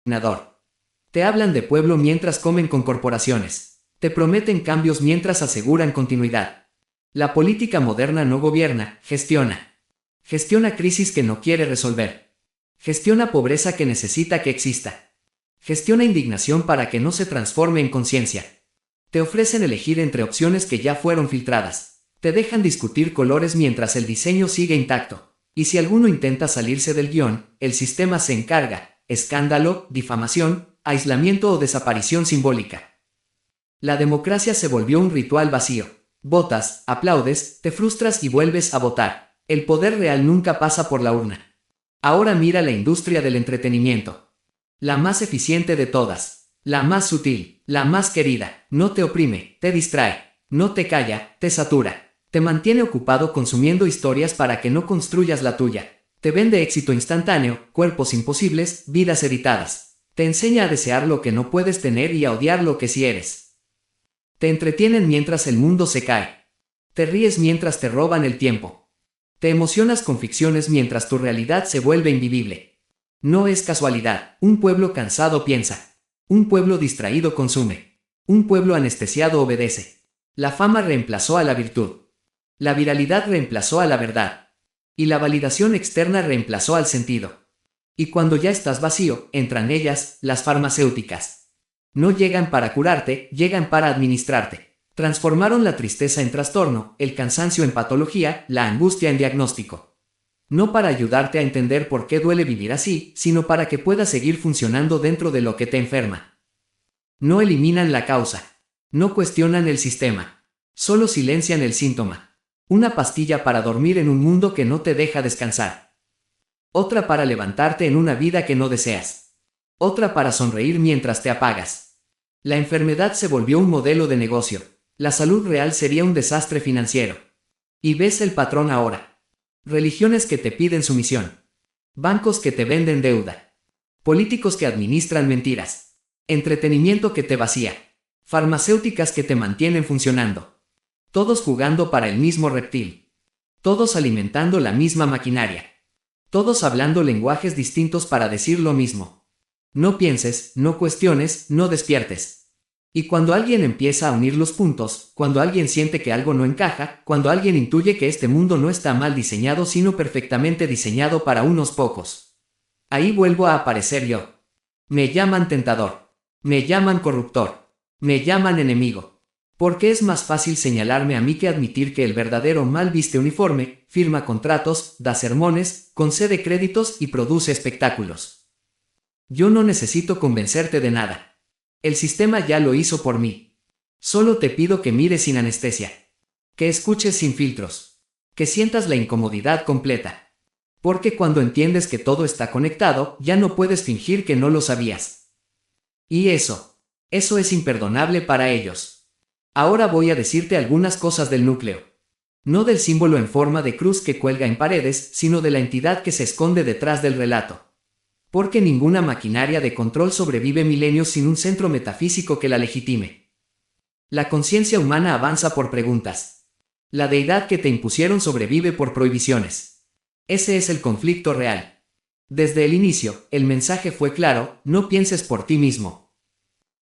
dominador. Te hablan de pueblo mientras comen con corporaciones. Te prometen cambios mientras aseguran continuidad. La política moderna no gobierna, gestiona. Gestiona crisis que no quiere resolver. Gestiona pobreza que necesita que exista. Gestiona indignación para que no se transforme en conciencia. Te ofrecen elegir entre opciones que ya fueron filtradas. Te dejan discutir colores mientras el diseño sigue intacto. Y si alguno intenta salirse del guión, el sistema se encarga. Escándalo, difamación, aislamiento o desaparición simbólica. La democracia se volvió un ritual vacío. Votas, aplaudes, te frustras y vuelves a votar. El poder real nunca pasa por la urna. Ahora mira la industria del entretenimiento. La más eficiente de todas. La más sutil, la más querida. No te oprime, te distrae. No te calla, te satura. Te mantiene ocupado consumiendo historias para que no construyas la tuya. Te vende éxito instantáneo, cuerpos imposibles, vidas editadas. Te enseña a desear lo que no puedes tener y a odiar lo que sí eres. Te entretienen mientras el mundo se cae. Te ríes mientras te roban el tiempo. Te emocionas con ficciones mientras tu realidad se vuelve invivible. No es casualidad. Un pueblo cansado piensa. Un pueblo distraído consume. Un pueblo anestesiado obedece. La fama reemplazó a la virtud. La viralidad reemplazó a la verdad. Y la validación externa reemplazó al sentido. Y cuando ya estás vacío, entran ellas, las farmacéuticas. No llegan para curarte, llegan para administrarte. Transformaron la tristeza en trastorno, el cansancio en patología, la angustia en diagnóstico. No para ayudarte a entender por qué duele vivir así, sino para que puedas seguir funcionando dentro de lo que te enferma. No eliminan la causa. No cuestionan el sistema. Solo silencian el síntoma. Una pastilla para dormir en un mundo que no te deja descansar. Otra para levantarte en una vida que no deseas. Otra para sonreír mientras te apagas. La enfermedad se volvió un modelo de negocio. La salud real sería un desastre financiero. Y ves el patrón ahora. Religiones que te piden sumisión. Bancos que te venden deuda. Políticos que administran mentiras. Entretenimiento que te vacía. Farmacéuticas que te mantienen funcionando. Todos jugando para el mismo reptil. Todos alimentando la misma maquinaria. Todos hablando lenguajes distintos para decir lo mismo. No pienses, no cuestiones, no despiertes. Y cuando alguien empieza a unir los puntos, cuando alguien siente que algo no encaja, cuando alguien intuye que este mundo no está mal diseñado sino perfectamente diseñado para unos pocos. Ahí vuelvo a aparecer yo. Me llaman tentador. Me llaman corruptor. Me llaman enemigo. Porque es más fácil señalarme a mí que admitir que el verdadero mal viste uniforme, firma contratos, da sermones, concede créditos y produce espectáculos. Yo no necesito convencerte de nada. El sistema ya lo hizo por mí. Solo te pido que mires sin anestesia. Que escuches sin filtros. Que sientas la incomodidad completa. Porque cuando entiendes que todo está conectado, ya no puedes fingir que no lo sabías. Y eso es imperdonable para ellos. Ahora voy a decirte algunas cosas del núcleo. No del símbolo en forma de cruz que cuelga en paredes, sino de la entidad que se esconde detrás del relato. Porque ninguna maquinaria de control sobrevive milenios sin un centro metafísico que la legitime. La conciencia humana avanza por preguntas. La deidad que te impusieron sobrevive por prohibiciones. Ese es el conflicto real. Desde el inicio, el mensaje fue claro: no pienses por ti mismo.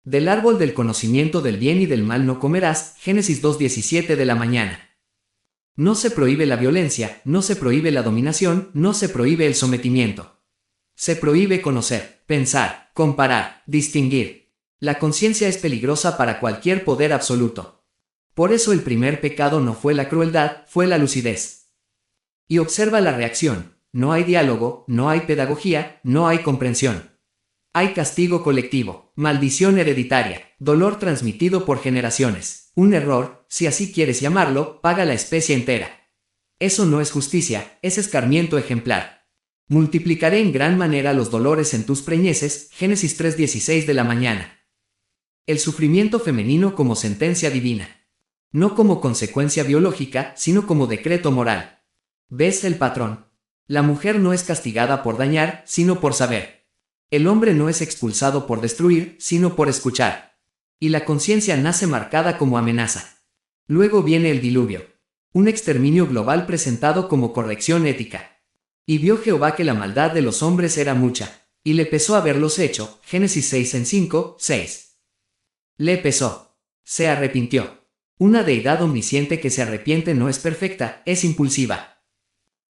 Del árbol del conocimiento del bien y del mal no comerás, Génesis 2:17 de la mañana. No se prohíbe la violencia, no se prohíbe la dominación, no se prohíbe el sometimiento. Se prohíbe conocer, pensar, comparar, distinguir. La conciencia es peligrosa para cualquier poder absoluto. Por eso el primer pecado no fue la crueldad, fue la lucidez. Y observa la reacción. No hay diálogo, no hay pedagogía, no hay comprensión. Hay castigo colectivo, maldición hereditaria, dolor transmitido por generaciones. Un error, si así quieres llamarlo, paga la especie entera. Eso no es justicia, es escarmiento ejemplar. Multiplicaré en gran manera los dolores en tus preñeces, Génesis 3:16 de la mañana. El sufrimiento femenino como sentencia divina. No como consecuencia biológica, sino como decreto moral. ¿Ves el patrón? La mujer no es castigada por dañar, sino por saber. El hombre no es expulsado por destruir, sino por escuchar. Y la conciencia nace marcada como amenaza. Luego viene el diluvio. Un exterminio global presentado como corrección ética. Y vio Jehová que la maldad de los hombres era mucha. Y le pesó haberlos hecho. Génesis 6 en 5, 6. Le pesó. Se arrepintió. Una deidad omnisciente que se arrepiente no es perfecta, es impulsiva.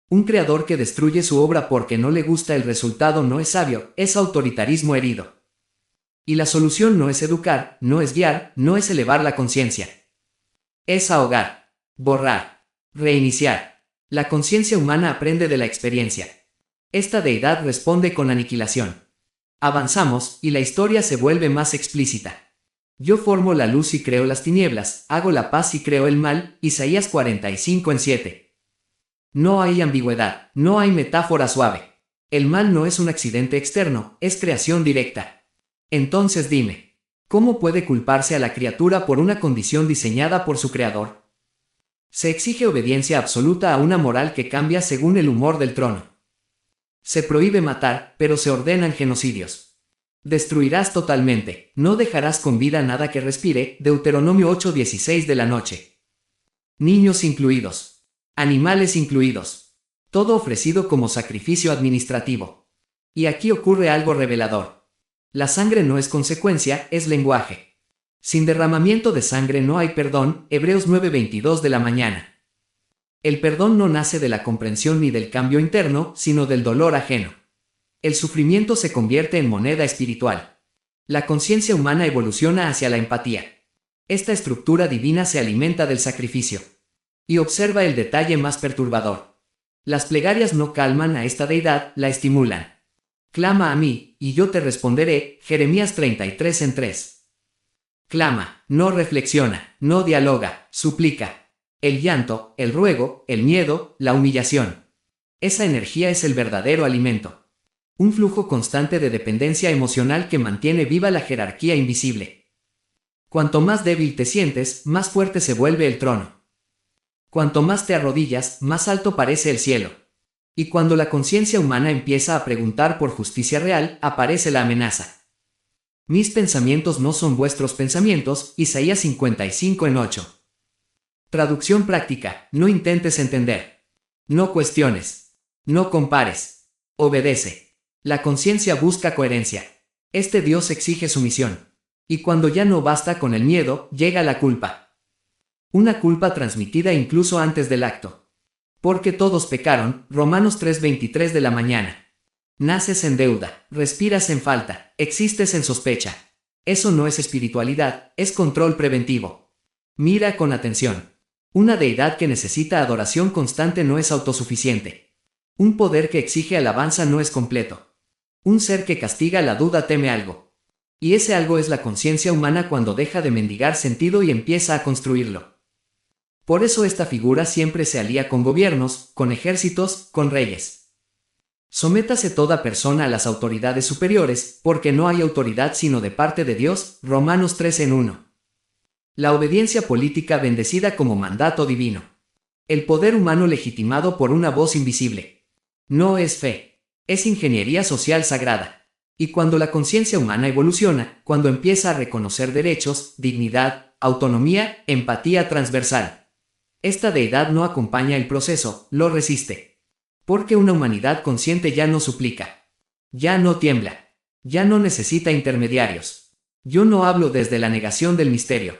Un creador que destruye su obra porque no le gusta el resultado no es sabio, es autoritarismo herido. Y la solución no es educar, no es guiar, no es elevar la conciencia. Es ahogar, borrar, reiniciar. La conciencia humana aprende de la experiencia. Esta deidad responde con aniquilación. Avanzamos, y la historia se vuelve más explícita. Yo formo la luz y creo las tinieblas, hago la paz y creo el mal. Isaías 45 en 7. No hay ambigüedad, no hay metáfora suave. El mal no es un accidente externo, es creación directa. Entonces dime, ¿cómo puede culparse a la criatura por una condición diseñada por su creador? Se exige obediencia absoluta a una moral que cambia según el humor del trono. Se prohíbe matar, pero se ordenan genocidios. Destruirás totalmente, no dejarás con vida nada que respire. Deuteronomio 8:16 de la noche. Niños incluidos. Animales incluidos. Todo ofrecido como sacrificio administrativo. Y aquí ocurre algo revelador. La sangre no es consecuencia, es lenguaje. Sin derramamiento de sangre no hay perdón. Hebreos 9:22 de la mañana. El perdón no nace de la comprensión ni del cambio interno, sino del dolor ajeno. El sufrimiento se convierte en moneda espiritual. La conciencia humana evoluciona hacia la empatía. Esta estructura divina se alimenta del sacrificio. Y observa el detalle más perturbador. Las plegarias no calman a esta deidad, la estimulan. Clama a mí, y yo te responderé. Jeremías 33 en 3. Clama, no reflexiona, no dialoga, suplica. El llanto, el ruego, el miedo, la humillación. Esa energía es el verdadero alimento. Un flujo constante de dependencia emocional que mantiene viva la jerarquía invisible. Cuanto más débil te sientes, más fuerte se vuelve el trono. Cuanto más te arrodillas, más alto parece el cielo. Y cuando la conciencia humana empieza a preguntar por justicia real, aparece la amenaza. Mis pensamientos no son vuestros pensamientos. Isaías 55 en 8. Traducción práctica: no intentes entender. No cuestiones. No compares. Obedece. La conciencia busca coherencia. Este Dios exige sumisión. Y cuando ya no basta con el miedo, llega la culpa. Una culpa transmitida incluso antes del acto. Porque todos pecaron. Romanos 3:23 de la mañana. Naces en deuda, respiras en falta, existes en sospecha. Eso no es espiritualidad, es control preventivo. Mira con atención. Una deidad que necesita adoración constante no es autosuficiente. Un poder que exige alabanza no es completo. Un ser que castiga la duda teme algo. Y ese algo es la conciencia humana cuando deja de mendigar sentido y empieza a construirlo. Por eso esta figura siempre se alía con gobiernos, con ejércitos, con reyes. Sométase toda persona a las autoridades superiores, porque no hay autoridad sino de parte de Dios. Romanos 3 en 1. La obediencia política bendecida como mandato divino. El poder humano legitimado por una voz invisible. No es fe. Es ingeniería social sagrada. Y cuando la conciencia humana evoluciona, cuando empieza a reconocer derechos, dignidad, autonomía, empatía transversal. Esta deidad no acompaña el proceso, lo resiste. Porque una humanidad consciente ya no suplica. Ya no tiembla. Ya no necesita intermediarios. Yo no hablo desde la negación del misterio.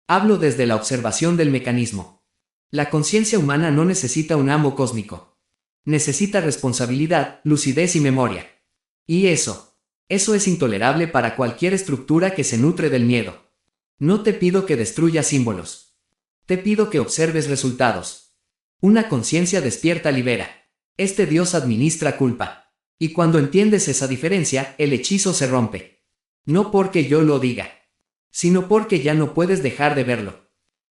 Hablo desde la observación del mecanismo. La conciencia humana no necesita un amo cósmico. Necesita responsabilidad, lucidez y memoria. Y eso es intolerable para cualquier estructura que se nutre del miedo. No te pido que destruyas símbolos. Te pido que observes resultados. Una conciencia despierta libera. Este Dios administra culpa. Y cuando entiendes esa diferencia, el hechizo se rompe. No porque yo lo diga, sino porque ya no puedes dejar de verlo.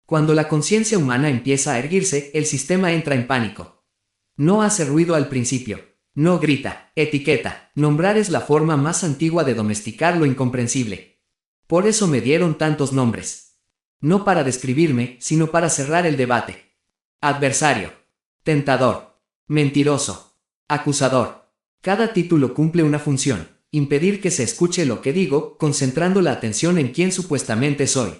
Cuando la conciencia humana empieza a erguirse, el sistema entra en pánico. No hace ruido al principio. No grita, etiqueta. Nombrar es la forma más antigua de domesticar lo incomprensible. Por eso me dieron tantos nombres. No para describirme, sino para cerrar el debate. Adversario. Tentador. Mentiroso. Acusador. Cada título cumple una función: impedir que se escuche lo que digo, concentrando la atención en quién supuestamente soy.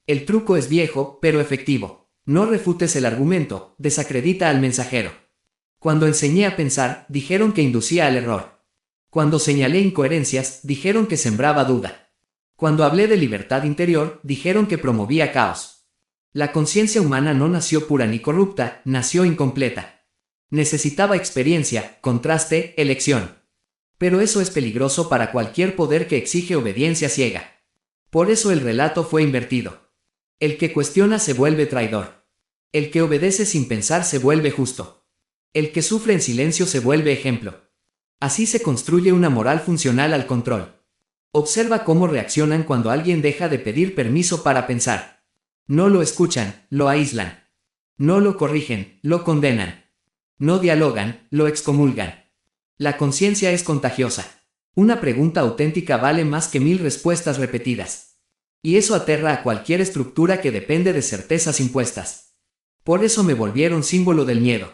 El truco es viejo, pero efectivo. No refutes el argumento, desacredita al mensajero. Cuando enseñé a pensar, dijeron que inducía al error. Cuando señalé incoherencias, dijeron que sembraba duda. Cuando hablé de libertad interior, dijeron que promovía caos. La conciencia humana no nació pura ni corrupta, nació incompleta. Necesitaba experiencia, contraste, elección. Pero eso es peligroso para cualquier poder que exige obediencia ciega. Por eso el relato fue invertido. El que cuestiona se vuelve traidor. El que obedece sin pensar se vuelve justo. El que sufre en silencio se vuelve ejemplo. Así se construye una moral funcional al control. Observa cómo reaccionan cuando alguien deja de pedir permiso para pensar. No lo escuchan, lo aíslan. No lo corrigen, lo condenan. No dialogan, lo excomulgan. La conciencia es contagiosa. Una pregunta auténtica vale más que 1000 respuestas repetidas. Y eso aterra a cualquier estructura que depende de certezas impuestas. Por eso me volvieron símbolo del miedo.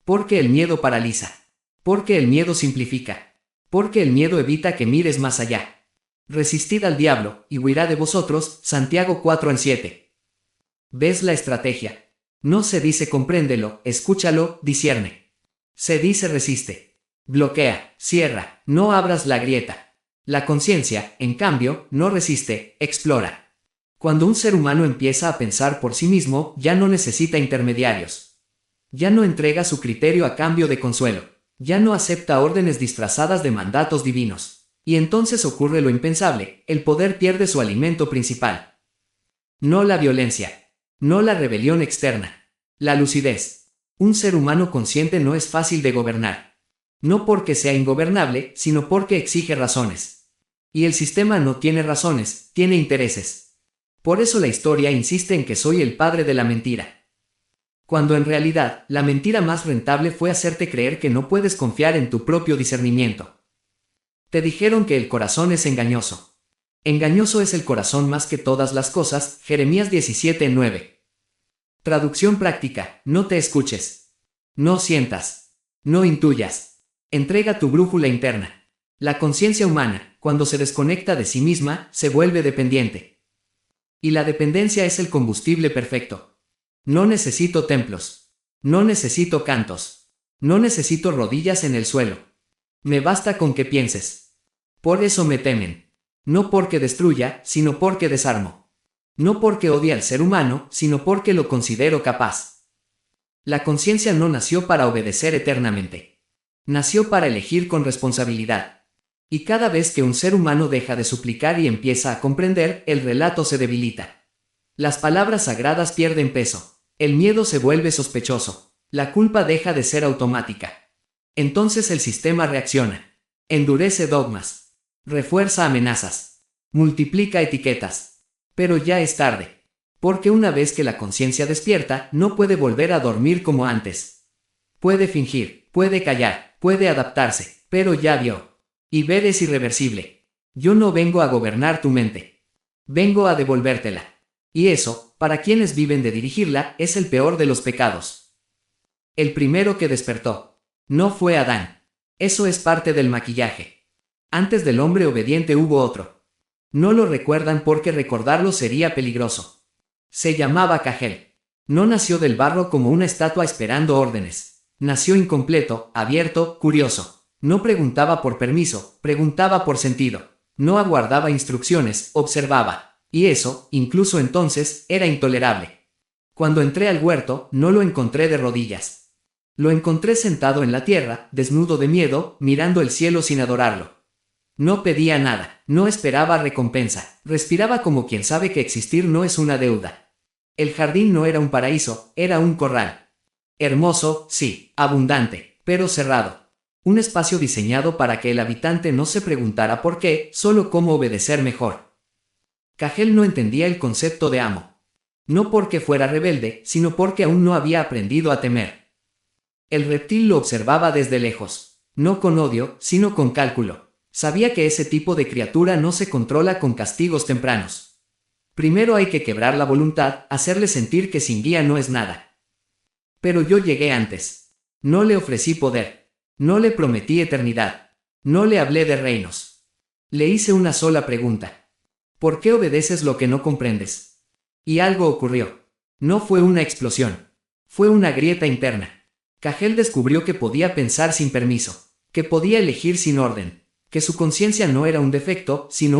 Porque el miedo paraliza. Porque el miedo simplifica. Porque el miedo evita que mires más allá. Resistid al diablo, y huirá de vosotros, Santiago 4:7. ¿Ves la estrategia? No se dice compréndelo, escúchalo, discierne. Se dice resiste. Bloquea, cierra, no abras la grieta. La conciencia, en cambio, no resiste, explora. Cuando un ser humano empieza a pensar por sí mismo, ya no necesita intermediarios. Ya no entrega su criterio a cambio de consuelo. Ya no acepta órdenes disfrazadas de mandatos divinos. Y entonces ocurre lo impensable, el poder pierde su alimento principal. No la violencia. No la rebelión externa. La lucidez. Un ser humano consciente no es fácil de gobernar. No porque sea ingobernable, sino porque exige razones. Y el sistema no tiene razones, tiene intereses. Por eso la historia insiste en que soy el padre de la mentira. Cuando en realidad, la mentira más rentable fue hacerte creer que no puedes confiar en tu propio discernimiento. Te dijeron que el corazón es engañoso. Engañoso es el corazón más que todas las cosas, Jeremías 17:9. Traducción práctica, no te escuches. No sientas. No intuyas. Entrega tu brújula interna. La conciencia humana, cuando se desconecta de sí misma, se vuelve dependiente. Y la dependencia es el combustible perfecto. No necesito templos. No necesito cantos. No necesito rodillas en el suelo. Me basta con que pienses. Por eso me temen. No porque destruya, sino porque desarmo. No porque odie al ser humano, sino porque lo considero capaz. La conciencia no nació para obedecer eternamente. Nació para elegir con responsabilidad. Y cada vez que un ser humano deja de suplicar y empieza a comprender, el relato se debilita. Las palabras sagradas pierden peso. El miedo se vuelve sospechoso. La culpa deja de ser automática. Entonces el sistema reacciona. Endurece dogmas. Refuerza amenazas. Multiplica etiquetas. Pero ya es tarde. Porque una vez que la conciencia despierta, no puede volver a dormir como antes. Puede fingir, puede callar, puede adaptarse, pero ya vio. Y ver es irreversible. Yo no vengo a gobernar tu mente. Vengo a devolvértela. Y eso, para quienes viven de dirigirla, es el peor de los pecados. El primero que despertó. No fue Adán. Eso es parte del maquillaje. Antes del hombre obediente hubo otro. No lo recuerdan porque recordarlo sería peligroso. Se llamaba Cagel. No nació del barro como una estatua esperando órdenes. Nació incompleto, abierto, curioso. No preguntaba por permiso, preguntaba por sentido. No aguardaba instrucciones, observaba. Y eso, incluso entonces, era intolerable. Cuando entré al huerto, no lo encontré de rodillas. Lo encontré sentado en la tierra, desnudo de miedo, mirando el cielo sin adorarlo. No pedía nada, no esperaba recompensa, respiraba como quien sabe que existir no es una deuda. El jardín no era un paraíso, era un corral. Hermoso, sí, abundante, pero cerrado. Un espacio diseñado para que el habitante no se preguntara por qué, solo cómo obedecer mejor. Cagel no entendía el concepto de amo. No porque fuera rebelde, sino porque aún no había aprendido a temer. El reptil lo observaba desde lejos, no con odio, sino con cálculo. Sabía que ese tipo de criatura no se controla con castigos tempranos. Primero hay que quebrar la voluntad, hacerle sentir que sin guía no es nada. Pero yo llegué antes. No le ofrecí poder. No le prometí eternidad. No le hablé de reinos. Le hice una sola pregunta. ¿Por qué obedeces lo que no comprendes? Y algo ocurrió. No fue una explosión. Fue una grieta interna. Cagel descubrió que podía pensar sin permiso, que podía elegir sin orden, que su conciencia no era un defecto, sino